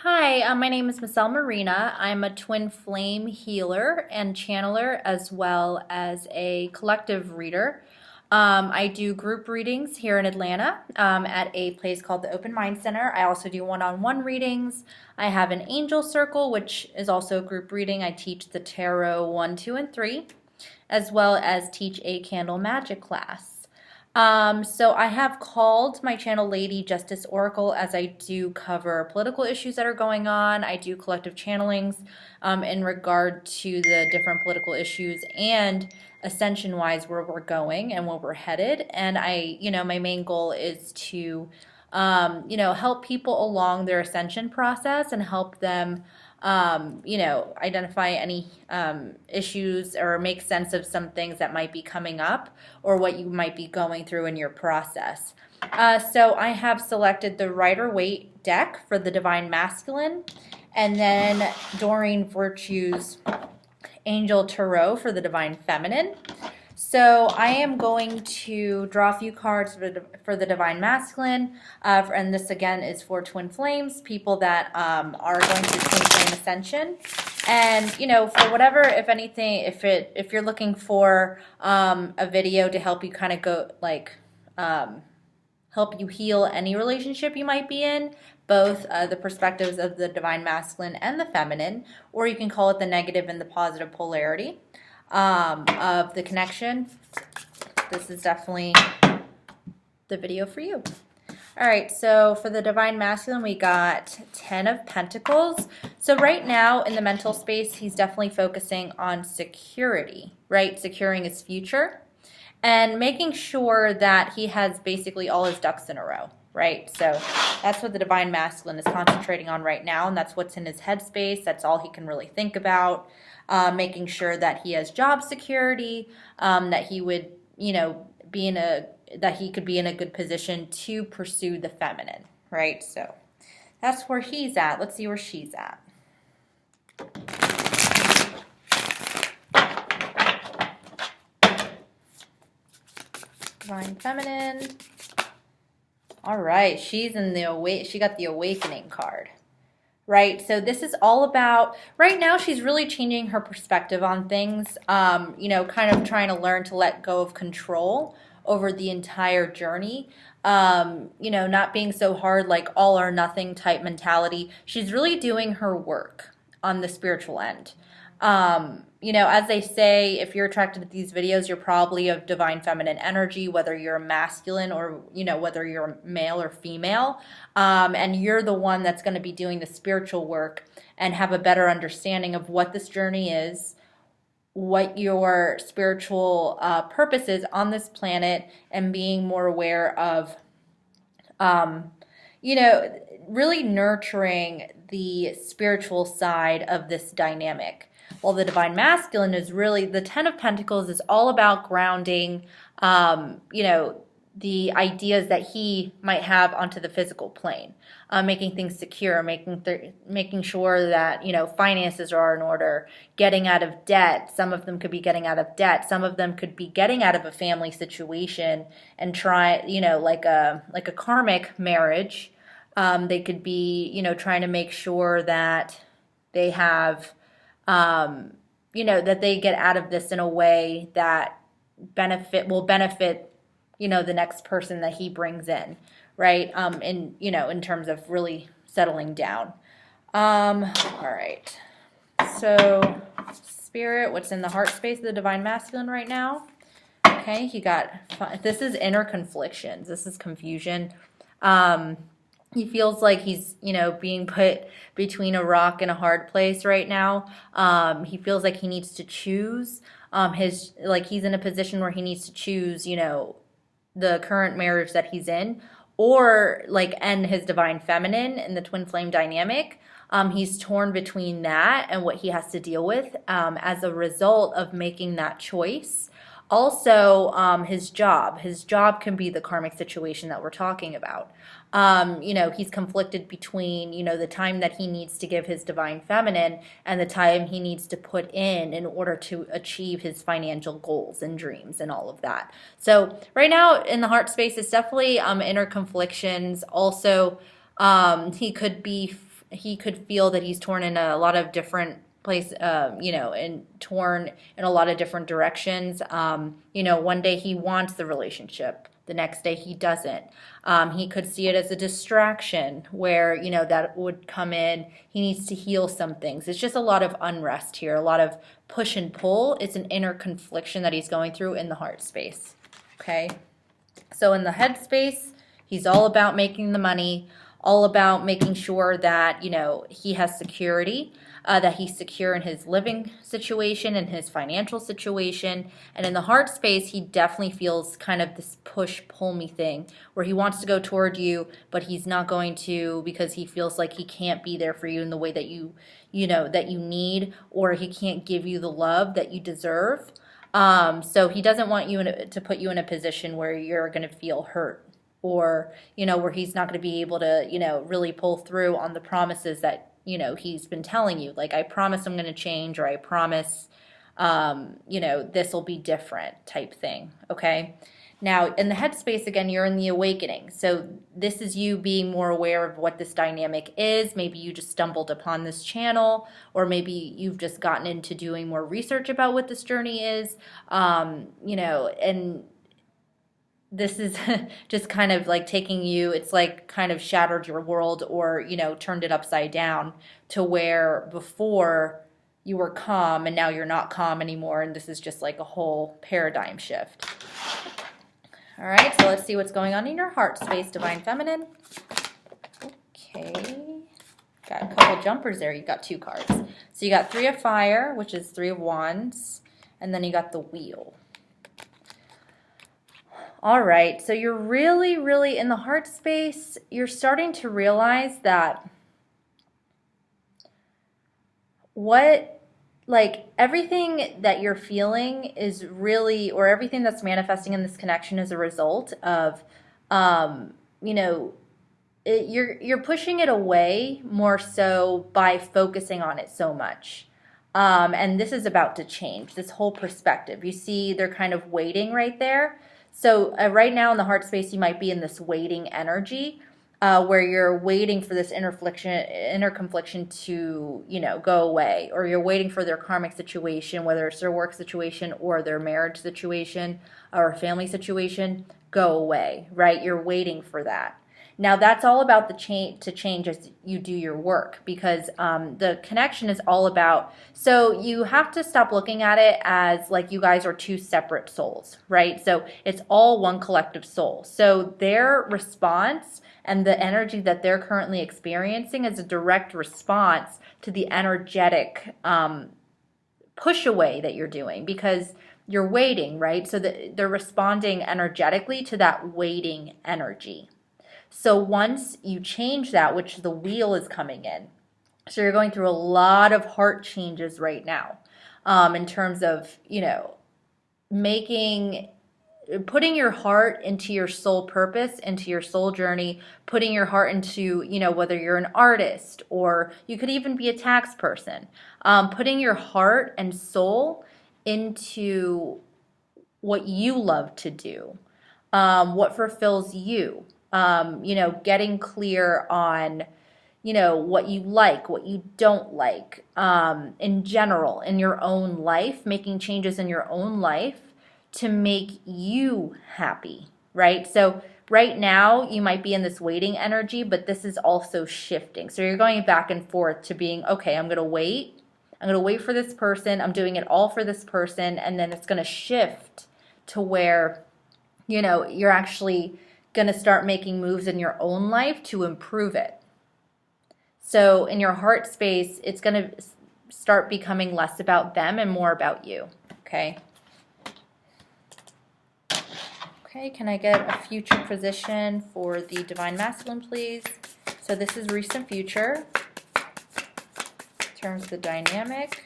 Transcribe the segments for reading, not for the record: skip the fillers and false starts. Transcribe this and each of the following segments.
Hi, my name is Michelle Marina. I'm a twin flame healer and channeler as well as a collective reader. I do group readings here in Atlanta at a place called the Open Mind Center. I also do one-on-one readings. I have an angel circle, which is also a group reading. I teach the tarot 1, 2, and 3, as well as teach a candle magic class. So I have called my channel Lady Justice Oracle as I do cover political issues that are going on. I do collective channelings in regard to the different political issues and ascension-wise where we're going and where we're headed. And my main goal is to, help people along their ascension process and help them identify any issues or make sense of some things that might be coming up or what you might be going through in your process. So I have selected the Rider-Waite deck for the Divine Masculine, and then Doreen Virtue's Angel Tarot for the Divine Feminine. So I am going to draw a few cards for the Divine Masculine, and this again is for twin flames, people that are going through twin flame ascension. And for whatever, if anything, if you're looking for a video to help you kind of go help you heal any relationship you might be in, both the perspectives of the Divine Masculine and the Feminine, or you can call it the negative and the positive polarity of the connection, this is definitely the video for you. All right, so for the Divine Masculine, we got 10 of Pentacles. So right now in the mental space, he's definitely focusing on security, right? Securing his future and making sure that he has basically all his ducks in a row, right? So that's what the Divine Masculine is concentrating on right now, and that's what's in his headspace. That's all he can really think about. Making sure that he has job security, that he would, that he could be in a good position to pursue the feminine, right? So that's where he's at. Let's see where she's at. Divine Feminine. All right, she's in she got the Awakening card. Right, so this is all about, right now she's really changing her perspective on things, kind of trying to learn to let go of control over the entire journey, not being so hard, like all or nothing type mentality. She's really doing her work on the spiritual end. As they say, if you're attracted to these videos, you're probably of divine feminine energy, whether you're a masculine or, whether you're male or female. And you're the one that's going to be doing the spiritual work and have a better understanding of what this journey is, what your spiritual purpose is on this planet, and being more aware of, really nurturing the spiritual side of this dynamic. Well, the Divine Masculine is really, the 10 of Pentacles is all about grounding, the ideas that he might have onto the physical plane, making things secure, making sure that, finances are in order, getting out of debt. Some of them could be getting out of debt. Some of them could be getting out of a family situation and try, like a karmic marriage. They could be, trying to make sure that they have, that they get out of this in a way that will benefit, the next person that he brings in, right? In terms of really settling down. All right. So, Spirit, what's in the heart space of the Divine Masculine right now? Okay, this is inner conflictions. This is confusion. He feels like he's, being put between a rock and a hard place right now. He feels like he needs to choose. He's in a position where he needs to choose, the current marriage that he's in, or end his divine feminine in the twin flame dynamic. He's torn between that and what he has to deal with as a result of making that choice. Also, his job can be the karmic situation that we're talking about. He's conflicted between, the time that he needs to give his divine feminine and the time he needs to put in order to achieve his financial goals and dreams and all of that. So right now in the heart space, it's definitely inner conflictions. Also, he could be he could feel that he's torn in a lot of different place, and torn in a lot of different directions. One day he wants the relationship, the next day he doesn't. He could see it as a distraction where, that would come in. He needs to heal some things. It's just a lot of unrest here, a lot of push and pull. It's an inner confliction that he's going through in the heart space. Okay. So in the head space, he's all about making the money, all about making sure that, he has security, that he's secure in his living situation and his financial situation. And in the heart space, he definitely feels kind of this push-pull me thing where he wants to go toward you, but he's not going to because he feels like he can't be there for you in the way that that you need, or he can't give you the love that you deserve. So he doesn't want you to put you in a position where you're going to feel hurt, or, where he's not going to be able to, really pull through on the promises that, he's been telling you. Like, I promise I'm going to change, or I promise, this will be different type thing. Okay. Now, in the headspace, again, you're in the awakening. So this is you being more aware of what this dynamic is. Maybe you just stumbled upon this channel, or maybe you've just gotten into doing more research about what this journey is, and this is just kind of like taking you, it's like kind of shattered your world, or, turned it upside down to where before you were calm and now you're not calm anymore. And this is just like a whole paradigm shift. All right, so let's see what's going on in your heart space, Divine Feminine. Okay, got a couple jumpers there. You got 2 cards. So you got 3 of Fire, which is 3 of Wands, and then you got the Wheel. All right, so you're really, really in the heart space. You're starting to realize that everything that you're feeling is really, or everything that's manifesting in this connection is a result of, you're pushing it away more so by focusing on it so much. And this is about to change, this whole perspective. You see, they're kind of waiting right there. So right now in the heart space, you might be in this waiting energy, where you're waiting for this inner confliction to, go away, or you're waiting for their karmic situation, whether it's their work situation or their marriage situation or family situation, go away, right? You're waiting for that. Now that's all about to change as you do your work, because the connection is all about, so you have to stop looking at it as like you guys are 2 separate souls, right? So it's all one collective soul. So their response and the energy that they're currently experiencing is a direct response to the energetic push away that you're doing, because you're waiting, right? So they're responding energetically to that waiting energy. So once you change that, which the Wheel is coming in, so you're going through a lot of heart changes right now, in terms of, putting your heart into your soul purpose, into your soul journey, putting your heart into, whether you're an artist or you could even be a tax person, putting your heart and soul into what you love to do, what fulfills you. Getting clear on, what you like, what you don't like, in general, in your own life, making changes in your own life to make you happy, right? So right now you might be in this waiting energy, but this is also shifting. So you're going back and forth to being, okay, I'm going to wait for this person. I'm doing it all for this person. And then it's going to shift to where, you're actually going to start making moves in your own life to improve it. So in your heart space, it's going to start becoming less about them and more about you. Okay. Okay, can I get a future position for the Divine Masculine, please? So this is recent future in terms of the dynamic.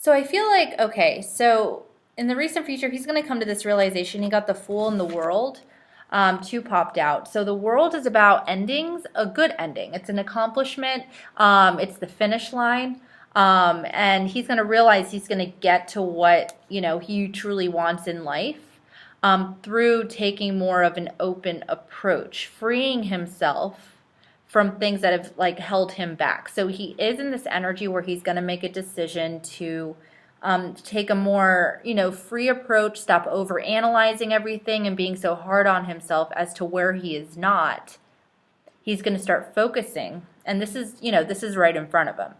So I feel like, okay, so in the recent future, he's going to come to this realization. He got the Fool and the World, 2 popped out. So the World is about endings, a good ending. It's an accomplishment. It's the finish line. And he's going to realize he's going to get to what, he truly wants in life, through taking more of an open approach, freeing himself from things that have like held him back. So he is in this energy where he's going to make a decision to take a more, free approach, stop over analyzing everything and being so hard on himself as to where he is not. He's going to start focusing, and this is right in front of him.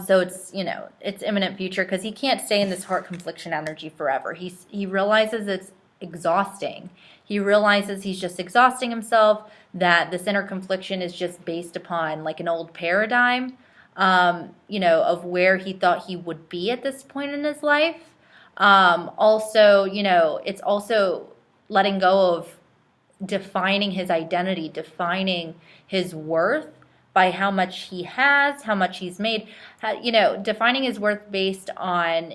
So it's imminent future, because he can't stay in this heart confliction energy forever. He realizes it's exhausting. He realizes he's just exhausting himself, that this inner confliction is just based upon like an old paradigm, of where he thought he would be at this point in his life. Also, it's also letting go of defining his identity, defining his worth by how much he has, how much he's made, defining his worth based on,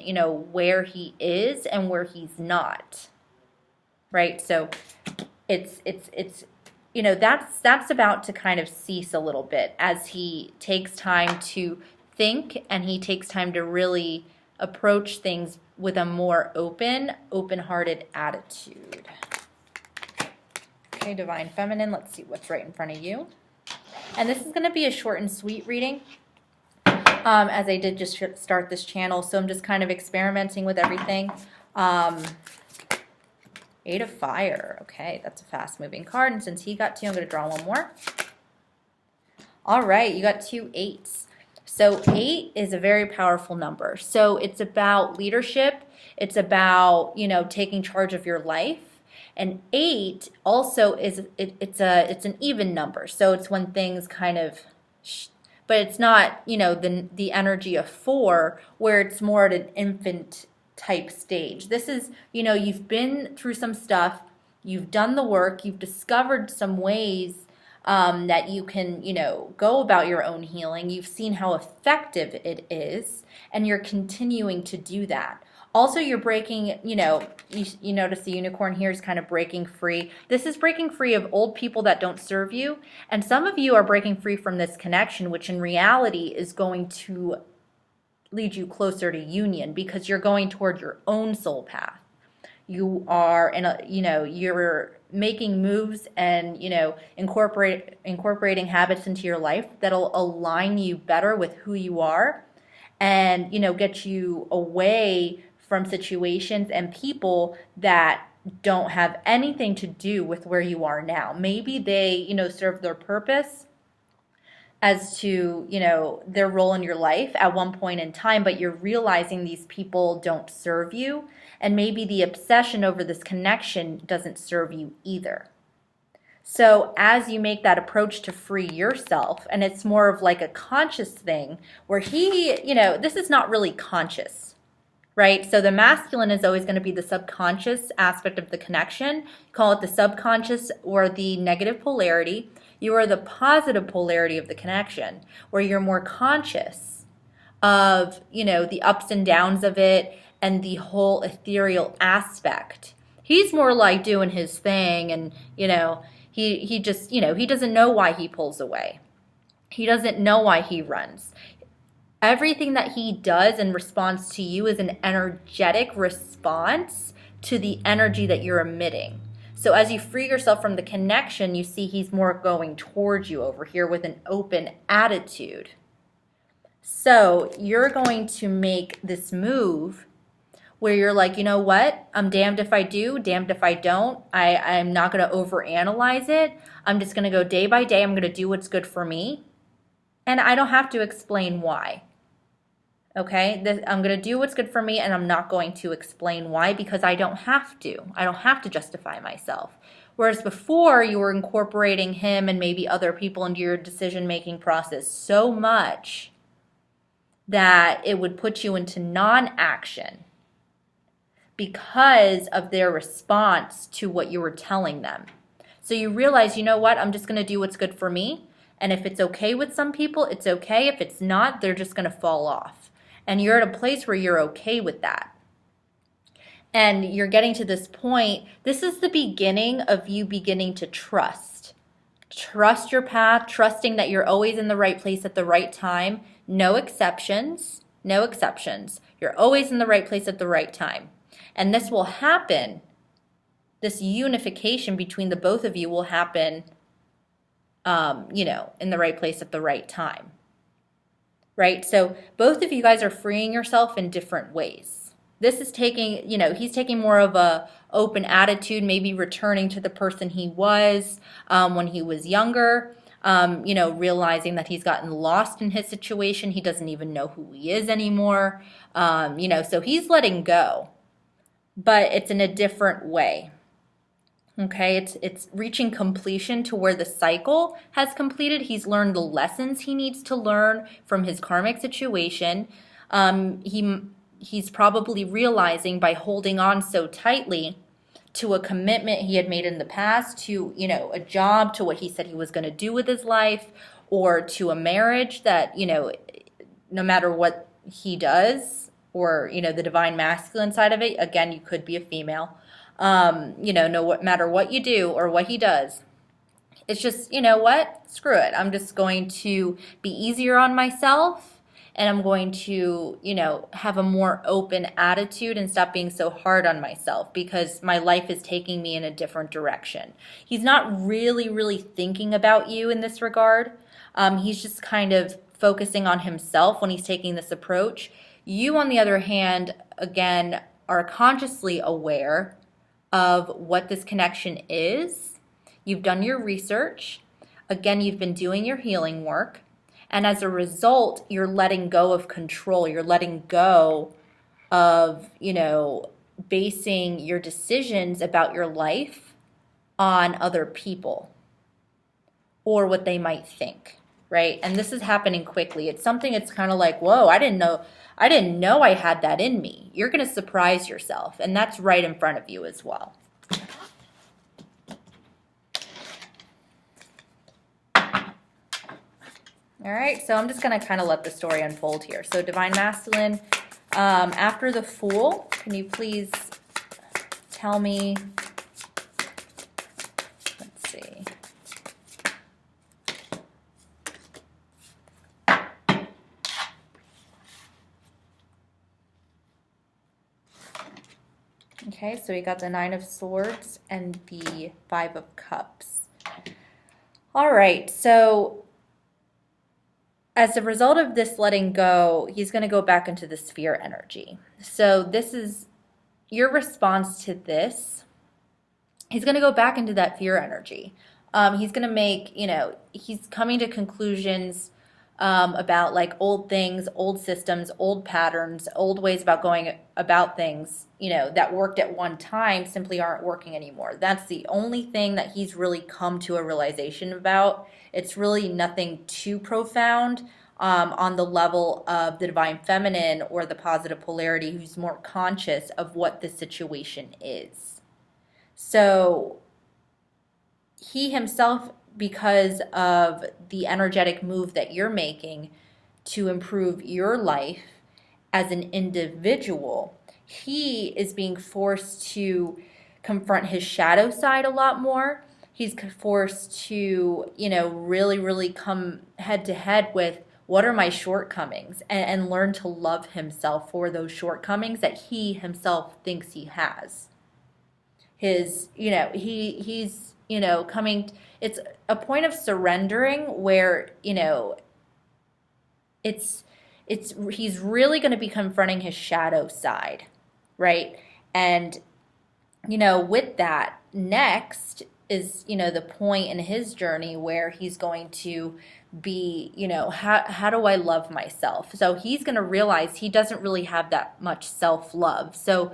where he is and where he's not. Right? So it's that's about to kind of cease a little bit as he takes time to think, and he takes time to really approach things with a more open-hearted attitude. Okay, Divine Feminine, let's see what's right in front of you. And this is going to be a short and sweet reading, as I did just start this channel, so I'm just kind of experimenting with everything. Eight of Fire. Okay, that's a fast-moving card, and since he got two, I'm going to draw one more. All right, you got 2 8s. So 8 is a very powerful number. So it's about leadership. It's about, taking charge of your life. And 8 also is it's an even number. So it's when things kind of, but it's not, the energy of 4, where it's more at an infant type stage. This is, you've been through some stuff, you've done the work, you've discovered some ways that you can, go about your own healing. You've seen how effective it is, and you're continuing to do that. Also, you're breaking, you notice the unicorn here is kind of breaking free. This is breaking free of old people that don't serve you. And some of you are breaking free from this connection, which in reality is going to lead you closer to union, because you're going toward your own soul path. You are you're making moves and, incorporating habits into your life that'll align you better with who you are, and, get you away from situations and people that don't have anything to do with where you are now. Maybe they, serve their purpose as to, their role in your life at one point in time, but you're realizing these people don't serve you, and maybe the obsession over this connection doesn't serve you either. So as you make that approach to free yourself, and it's more of like a conscious thing where this is not really conscious. Right? So the masculine is always going to be the subconscious aspect of the connection. Call it the subconscious or the negative polarity. You are the positive polarity of the connection, where you're more conscious of, the ups and downs of it and the whole ethereal aspect. He's more like doing his thing, and, he just, he doesn't know why he pulls away. He doesn't know why he runs. Everything that he does in response to you is an energetic response to the energy that you're emitting. So as you free yourself from the connection, you see he's more going towards you over here with an open attitude. So you're going to make this move where you're like, you know what? I'm damned if I do, damned if I don't. I'm not going to overanalyze it. I'm just going to go day by day. I'm going to do what's good for me. And I don't have to explain why. Okay, I'm going to do what's good for me, and I'm not going to explain why, because I don't have to. I don't have to justify myself. Whereas before, you were incorporating him and maybe other people into your decision-making process so much that it would put you into non-action because of their response to what you were telling them. So you realize, you know what, I'm just going to do what's good for me, and if it's okay with some people, it's okay. If it's not, they're just going to fall off. And you're at a place where you're okay with that. And you're getting to this point. This is the beginning of you beginning to trust. Trust your path, trusting that you're always in the right place at the right time, No exceptions, no exceptions. You're always in the right place at the right time. And this will happen, this unification between the both of you will happen, in the right place at the right time, right? So both of you guys are freeing yourself in different ways. This is taking, he's taking more of a open attitude, maybe returning to the person he was when he was younger, realizing that he's gotten lost in his situation. He doesn't even know who he is anymore. So he's letting go, but it's in a different way. Okay, it's reaching completion to where the cycle has completed. He's learned the lessons he needs to learn from his karmic situation. He's probably realizing by holding on so tightly to a commitment he had made in the past, to, a job, to what he said he was going to do with his life, or to a marriage that, no matter what he does, or, the divine masculine side of it, again, you could be a female, no matter what you do or what he does, it's just, screw it. I'm just going to be easier on myself, and I'm going to, have a more open attitude and stop being so hard on myself because my life is taking me in a different direction. He's not really, really thinking about you in this regard. He's just kind of focusing on himself when he's taking this approach. You, on the other hand, again, are consciously aware of what this connection is. You've done your research. Again, you've been doing your healing work. And as a result, you're letting go of control. You're letting go of, basing your decisions about your life on other people or what they might think, right? And this is happening quickly. It's something, it's kind of like, whoa, I didn't know I had that in me. You're going to surprise yourself, and that's right in front of you as well. All right, so I'm just going to kind of let the story unfold here. So Divine Masculine, after the Fool, can you please tell me, let's see. Okay, so we got the Nine of Swords and the Five of Cups. All right, so as a result of this letting go, he's going to go back into the sphere energy. So this is your response to this. He's going to go back into that fear energy. He's going to make, he's coming to conclusions about like old things, old systems, old patterns, old ways about going about things, that worked at one time simply aren't working anymore. That's the only thing that he's really come to a realization about. It's really nothing too profound on the level of the divine feminine or the positive polarity who's more conscious of what the situation is. So he himself, because of the energetic move that you're making to improve your life as an individual, he is being forced to confront his shadow side a lot more. He's forced to, really, really come head to head with what are my shortcomings, and learn to love himself for those shortcomings that he himself thinks he has. He's, coming, it's a point of surrendering where, he's really going to be confronting his shadow side, right? And, with that, next is, the point in his journey where he's going to be, how do I love myself? So he's going to realize he doesn't really have that much self-love. So,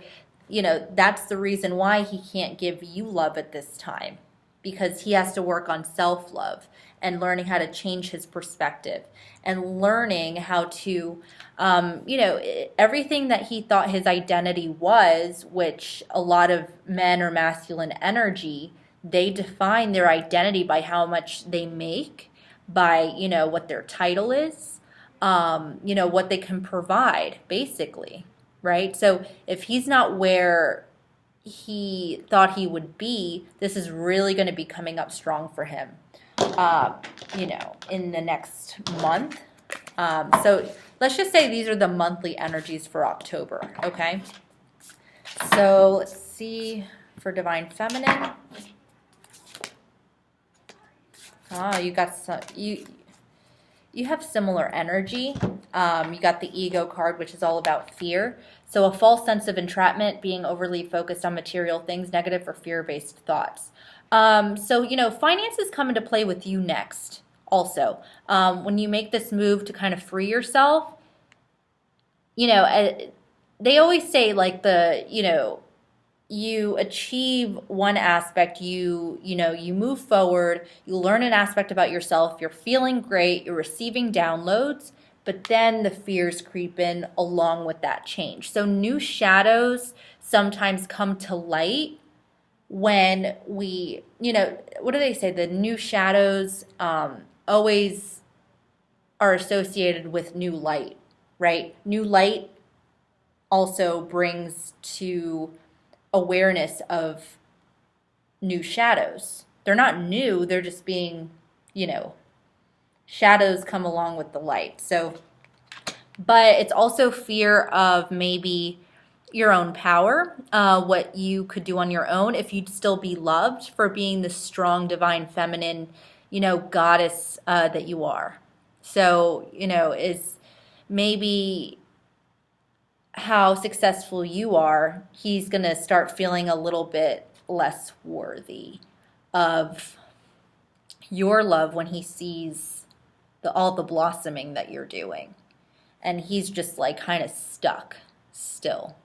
that's the reason why he can't give you love at this time, because he has to work on self-love and learning how to change his perspective and learning how to, everything that he thought his identity was, which a lot of men or masculine energy, they define their identity by how much they make, by, what their title is, what they can provide, basically, right? So if he's not where he thought he would be, this is really going to be coming up strong for him, in the next month. So let's just say these are the monthly energies for October, okay? So let's see for Divine Feminine. Oh, you got some, you have similar energy. You got the ego card, which is all about fear. So a false sense of entrapment, being overly focused on material things, negative or fear-based thoughts. So, finances come into play with you next also. When you make this move to kind of free yourself, they always say like you achieve one aspect, you move forward, you learn an aspect about yourself, you're feeling great, you're receiving downloads, but then the fears creep in along with that change. So new shadows sometimes come to light when we, what do they say? The new shadows always are associated with new light, right? New light also brings to awareness of new shadows. They're not new, they're just being, shadows come along with the light. So, but it's also fear of maybe your own power, what you could do on your own, if you'd still be loved for being the strong, divine, feminine, goddess that you are. So, is maybe how successful you are, he's going to start feeling a little bit less worthy of your love when he sees all the blossoming that you're doing. And he's just like kind of stuck still.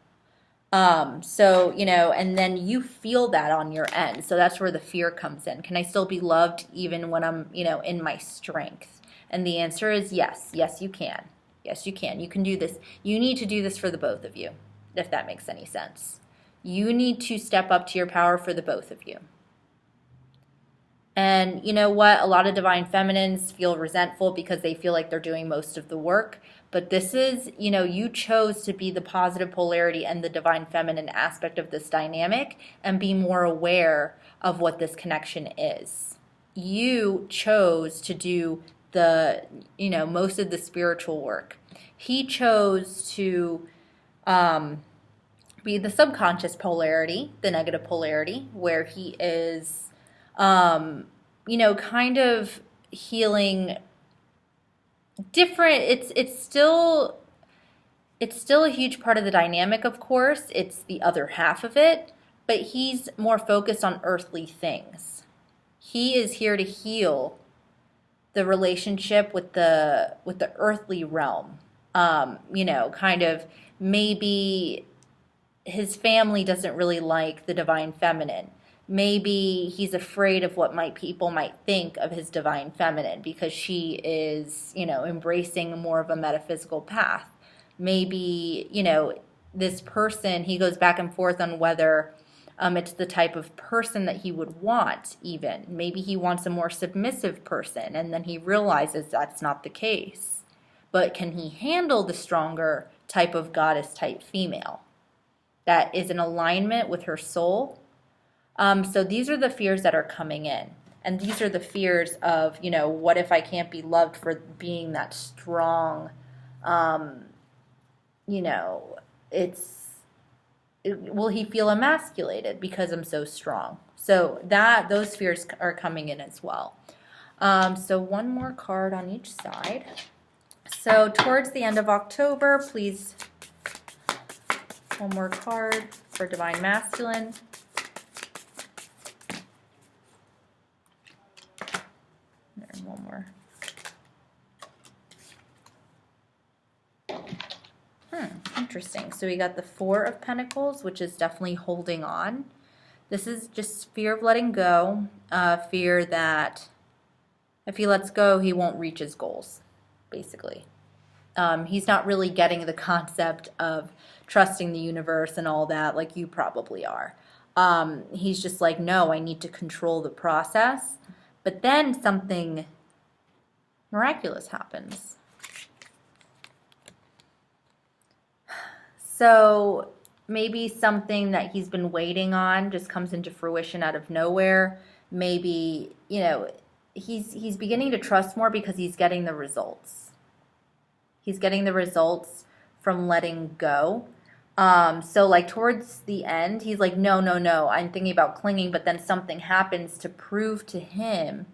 So, and then you feel that on your end. So that's where the fear comes in. Can I still be loved even when I'm, in my strength? And the answer is yes. Yes, you can. Yes, you can. You can do this. You need to do this for the both of you, if that makes any sense. You need to step up to your power for the both of you. And you know what? A lot of divine feminines feel resentful because they feel like they're doing most of the work. But this is, you chose to be the positive polarity and the divine feminine aspect of this dynamic and be more aware of what this connection is. You chose to do the, most of the spiritual work. He chose to be the subconscious polarity, the negative polarity, where he is, kind of healing different. It's still a huge part of the dynamic, of course. It's the other half of it, but he's more focused on earthly things. He is here to heal the relationship with the earthly realm. Kind of maybe his family doesn't really like the divine feminine. Maybe he's afraid of what people might think of his divine feminine because she is, embracing more of a metaphysical path. Maybe, this person, he goes back and forth on whether it's the type of person that he would want even. Maybe he wants a more submissive person, and then he realizes that's not the case. But can he handle the stronger type of goddess type female that is in alignment with her soul? So these are the fears that are coming in. And these are the fears of, what if I can't be loved for being that strong? Will he feel emasculated because I'm so strong? So those fears are coming in as well. So one more card on each side. So towards the end of October, please, one more card for Divine Masculine. And one more. Interesting. So we got the Four of Pentacles, which is definitely holding on. This is just fear of letting go, fear that if he lets go, he won't reach his goals, basically. He's not really getting the concept of trusting the universe and all that like you probably are. He's just like, no, I need to control the process. But then something miraculous happens. So maybe something that he's been waiting on just comes into fruition out of nowhere. Maybe, he's beginning to trust more because he's getting the results. He's getting the results from letting go. So like towards the end, he's like, no, no, no, I'm thinking about clinging, but then something happens to prove to him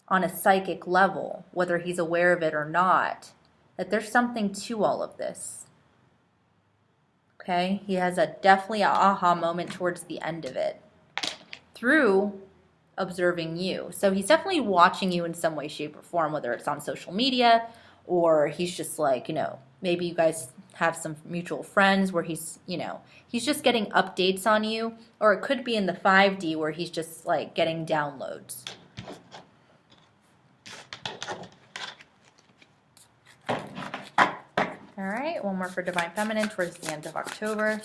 on a psychic level, whether he's aware of it or not, that there's something to all of this. Okay? He has definitely a aha moment towards the end of it through observing you. So he's definitely watching you in some way, shape, or form, whether it's on social media or he's just like, maybe you guys have some mutual friends where he's just getting updates on you, or it could be in the 5D where he's just like getting downloads. All right, one more for Divine Feminine towards the end of October.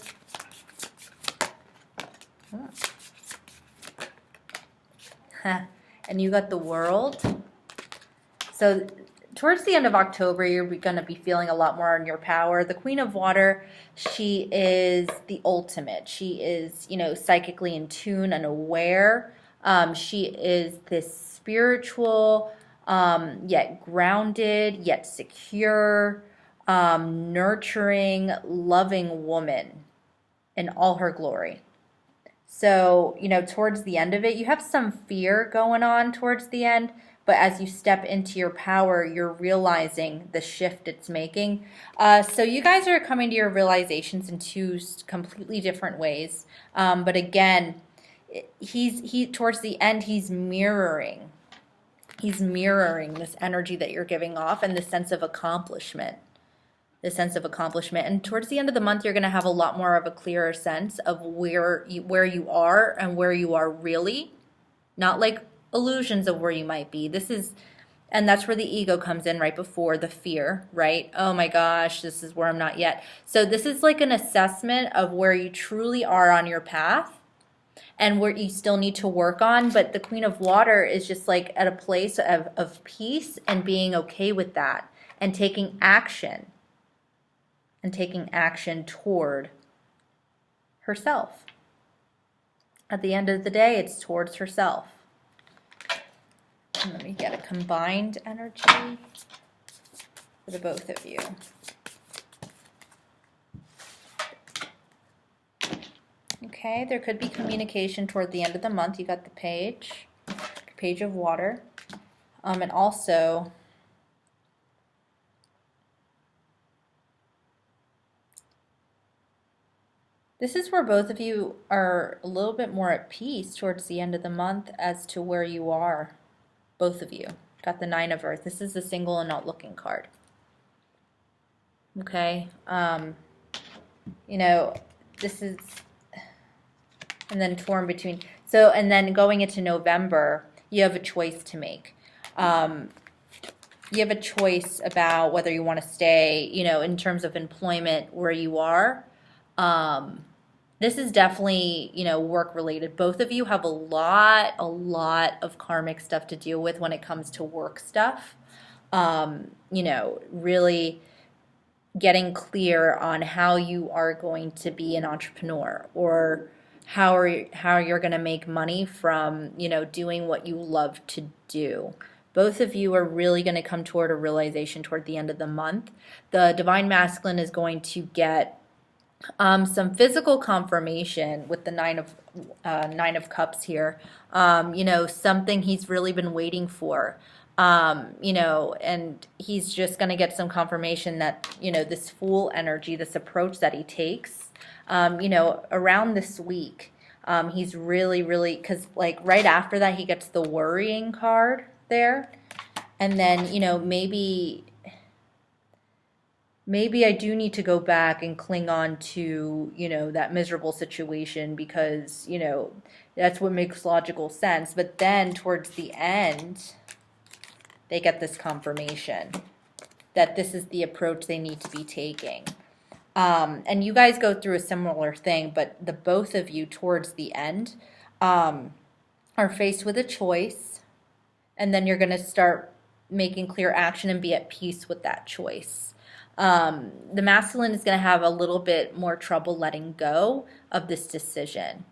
And you got the World. So towards the end of October, you're going to be feeling a lot more in your power. The Queen of Water, she is the ultimate. She is, psychically in tune and aware. She is this spiritual, yet grounded, yet secure, nurturing, loving woman in all her glory. So, towards the end of it, you have some fear going on towards the end, but as you step into your power, you're realizing the shift it's making. So you guys are coming to your realizations in two completely different ways. But again, he towards the end, he's mirroring this energy that you're giving off and the sense of accomplishment. And towards the end of the month, you're going to have a lot more of a clearer sense of where you are and where you are really, not like illusions of where you might be. And that's where the ego comes in right before the fear, right? Oh my gosh, this is where I'm not yet. So this is like an assessment of where you truly are on your path and where you still need to work on. But the Queen of Water is just like at a place of peace and being okay with that and taking action. Toward herself. At the end of the day, it's towards herself. And let me get a combined energy for the both of you. Okay, there could be communication toward the end of the month. You got the Page of Water. And also, this is where both of you are a little bit more at peace towards the end of the month as to where you are. Both of you. Got the Nine of Earth. This is the single and not looking card. Okay. This is, and then torn between. So, and then going into November, you have a choice to make. You have a choice about whether you want to stay, in terms of employment where you are. This is definitely, work related. Both of you have a lot of karmic stuff to deal with when it comes to work stuff. Really getting clear on how you are going to be an entrepreneur or how you're going to make money from, doing what you love to do. Both of you are really going to come toward a realization toward the end of the month. The Divine Masculine is going to get some physical confirmation with the Nine of Cups here. Something he's really been waiting for. And he's just going to get some confirmation that, this Fool energy, this approach that he takes, around this week, he's really, because like right after that, he gets the Worrying card there. And then, maybe I do need to go back and cling on to, that miserable situation because, that's what makes logical sense. But then towards the end, they get this confirmation that this is the approach they need to be taking. And you guys go through a similar thing, but the both of you towards the end are faced with a choice, and then you're going to start making clear action and be at peace with that choice. The masculine is going to have a little bit more trouble letting go of this decision.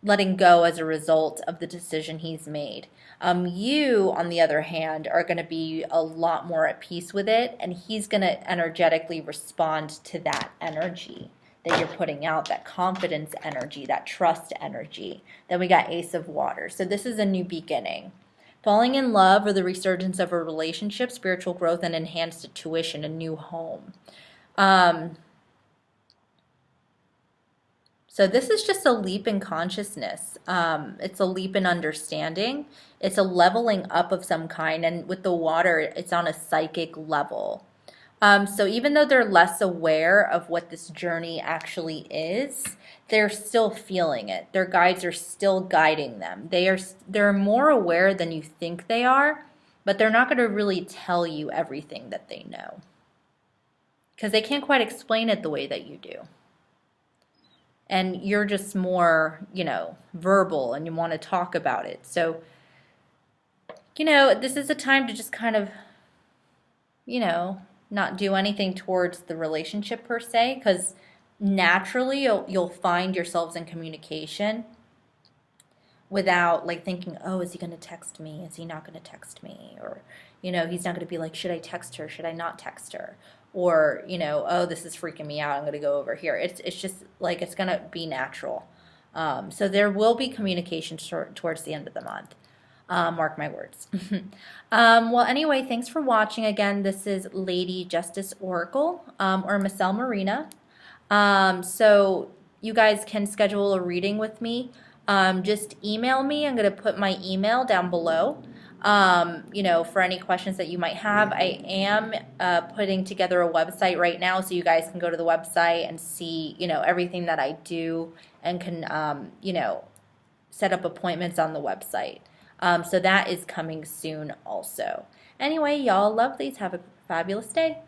letting go as a result of the decision he's made. You, on the other hand, are going to be a lot more at peace with it, and he's going to energetically respond to that energy that you're putting out, that confidence energy, that trust energy. Then we got Ace of Water. So this is a new beginning. Falling in love or the resurgence of a relationship, spiritual growth, and enhanced tuition, a new home. So this is just a leap in consciousness. It's a leap in understanding. It's a leveling up of some kind. And with the water, it's on a psychic level. So even though they're less aware of what this journey actually is, they're still feeling it. Their guides are still guiding them. They're more aware than you think they are, but they're not going to really tell you everything that they know, because they can't quite explain it the way that you do. And you're just more, verbal, and you want to talk about it. So, this is a time to just kind of, not do anything towards the relationship per se, because naturally you'll find yourselves in communication without like thinking, oh, is he going to text me? Is he not going to text me? Or, he's not going to be like, should I text her? Should I not text her? Or, oh, this is freaking me out, I'm going to go over here. It's just like, it's going to be natural. So there will be communication towards the end of the month. Mark my words. Well, anyway, thanks for watching. Again, this is Lady Justice Oracle, or Michelle Marina. So you guys can schedule a reading with me. Just email me. I'm going to put my email down below. For any questions that you might have. I am putting together a website right now, so you guys can go to the website and see, everything that I do, and can, set up appointments on the website. So that is coming soon also. Anyway, y'all lovelies, have a fabulous day.